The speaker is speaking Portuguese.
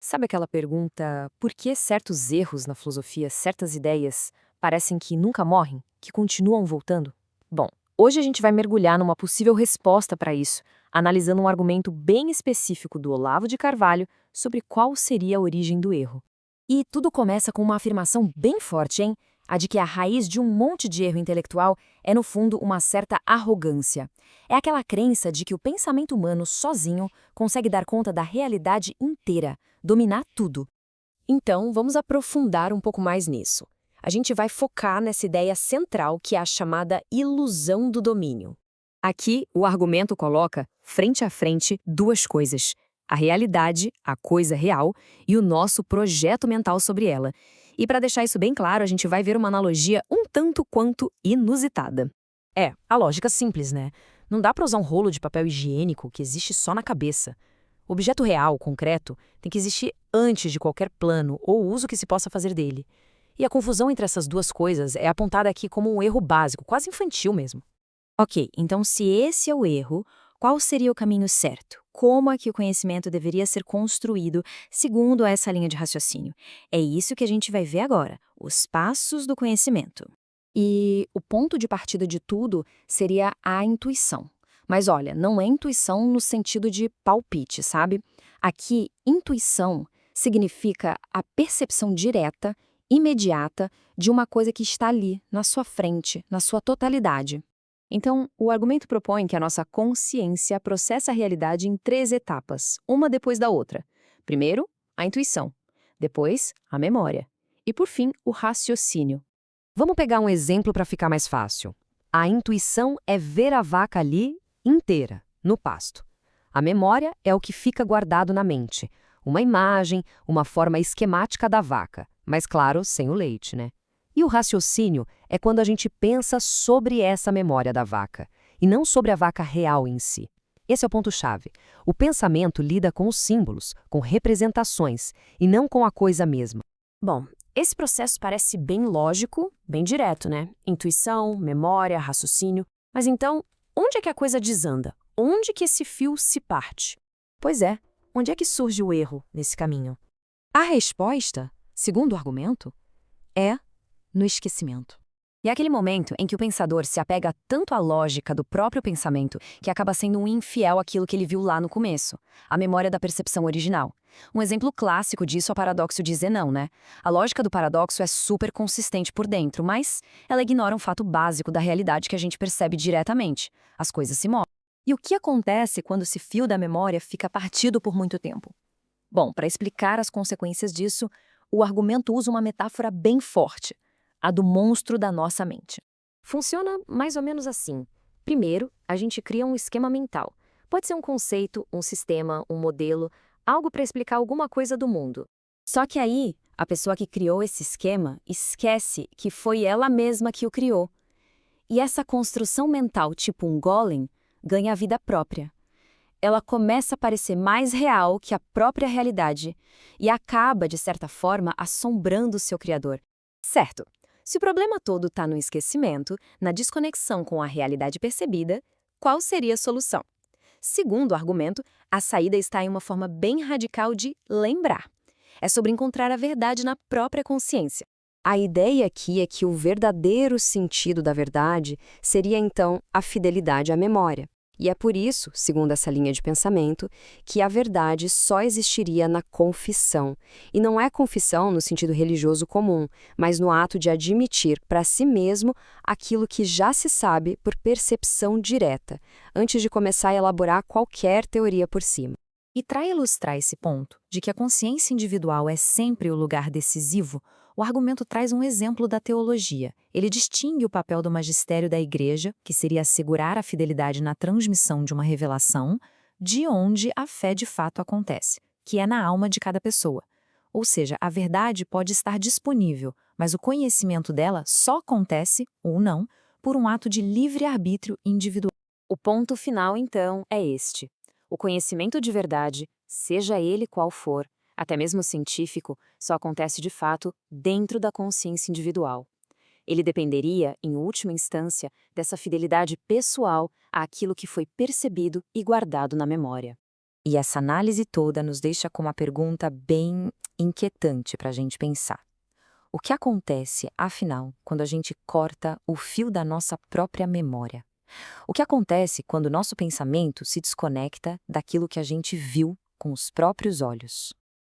Sabe aquela pergunta, por que certos erros na filosofia, certas ideias, parecem que nunca morrem, que continuam voltando? Bom, hoje a gente vai mergulhar numa possível resposta para isso, analisando um argumento bem específico do Olavo de Carvalho sobre qual seria a origem do erro. E tudo começa com uma afirmação bem forte, hein? A de que a raiz de um monte de erro intelectual é, no fundo, uma certa arrogância. É aquela crença de que o pensamento humano sozinho consegue dar conta da realidade inteira, dominar tudo. Então, vamos aprofundar um pouco mais nisso. A gente vai focar nessa ideia central que é a chamada ilusão do domínio. Aqui, o argumento coloca, frente a frente, duas coisas: a realidade, a coisa real, e o nosso projeto mental sobre ela. E para deixar isso bem claro, a gente vai ver uma analogia um tanto quanto inusitada. A lógica simples, né? Não dá para usar um rolo de papel higiênico que existe só na cabeça. O objeto real, concreto, tem que existir antes de qualquer plano ou uso que se possa fazer dele. E a confusão entre essas duas coisas é apontada aqui como um erro básico, quase infantil mesmo. Ok, então se esse é o erro, qual seria o caminho certo? Como é que o conhecimento deveria ser construído segundo essa linha de raciocínio? É isso que a gente vai ver agora, os passos do conhecimento. E o ponto de partida de tudo seria a intuição. Mas olha, não é intuição no sentido de palpite, sabe? Aqui, intuição significa a percepção direta, imediata, de uma coisa que está ali, na sua frente, na sua totalidade. Então, o argumento propõe que a nossa consciência processa a realidade em três etapas, uma depois da outra. Primeiro, a intuição. Depois, a memória. E, por fim, o raciocínio. Vamos pegar um exemplo para ficar mais fácil. A intuição é ver a vaca ali inteira, no pasto. A memória é o que fica guardado na mente. Uma imagem, uma forma esquemática da vaca, mas claro, sem o leite, né? E o raciocínio é quando a gente pensa sobre essa memória da vaca, e não sobre a vaca real em si. Esse é o ponto-chave. O pensamento lida com os símbolos, com representações, e não com a coisa mesma. Bom, esse processo parece bem lógico, bem direto, né? Intuição, memória, raciocínio. Mas então, onde é que a coisa desanda? Onde que esse fio se parte? Pois é, onde é que surge o erro nesse caminho? A resposta, segundo o argumento, é no esquecimento. E é aquele momento em que o pensador se apega tanto à lógica do próprio pensamento que acaba sendo um infiel àquilo que ele viu lá no começo, a memória da percepção original. Um exemplo clássico disso é o paradoxo de Zenão, né? A lógica do paradoxo é super consistente por dentro, mas ela ignora um fato básico da realidade que a gente percebe diretamente. As coisas se movem. E o que acontece quando esse fio da memória fica partido por muito tempo? Bom, para explicar as consequências disso, o argumento usa uma metáfora bem forte, a do monstro da nossa mente. Funciona mais ou menos assim. Primeiro, a gente cria um esquema mental. Pode ser um conceito, um sistema, um modelo, algo para explicar alguma coisa do mundo. Só que aí, a pessoa que criou esse esquema esquece que foi ela mesma que o criou. E essa construção mental, tipo um golem, ganha vida própria. Ela começa a parecer mais real que a própria realidade e acaba, de certa forma, assombrando o seu criador. Certo. Se o problema todo está no esquecimento, na desconexão com a realidade percebida, qual seria a solução? Segundo o argumento, a saída está em uma forma bem radical de lembrar. É sobre encontrar a verdade na própria consciência. A ideia aqui é que o verdadeiro sentido da verdade seria, então, a fidelidade à memória. E é por isso, segundo essa linha de pensamento, que a verdade só existiria na confissão. E não é confissão no sentido religioso comum, mas no ato de admitir para si mesmo aquilo que já se sabe por percepção direta, antes de começar a elaborar qualquer teoria por cima. E para ilustrar esse ponto, de que a consciência individual é sempre o lugar decisivo, o argumento traz um exemplo da teologia. Ele distingue o papel do magistério da Igreja, que seria assegurar a fidelidade na transmissão de uma revelação, de onde a fé de fato acontece, que é na alma de cada pessoa. Ou seja, a verdade pode estar disponível, mas o conhecimento dela só acontece, ou não, por um ato de livre-arbítrio individual. O ponto final, então, é este. O conhecimento de verdade, seja ele qual for, até mesmo científico, só acontece de fato dentro da consciência individual. Ele dependeria, em última instância, dessa fidelidade pessoal àquilo que foi percebido e guardado na memória. E essa análise toda nos deixa com uma pergunta bem inquietante para a gente pensar. O que acontece, afinal, quando a gente corta o fio da nossa própria memória? O que acontece quando o nosso pensamento se desconecta daquilo que a gente viu com os próprios olhos?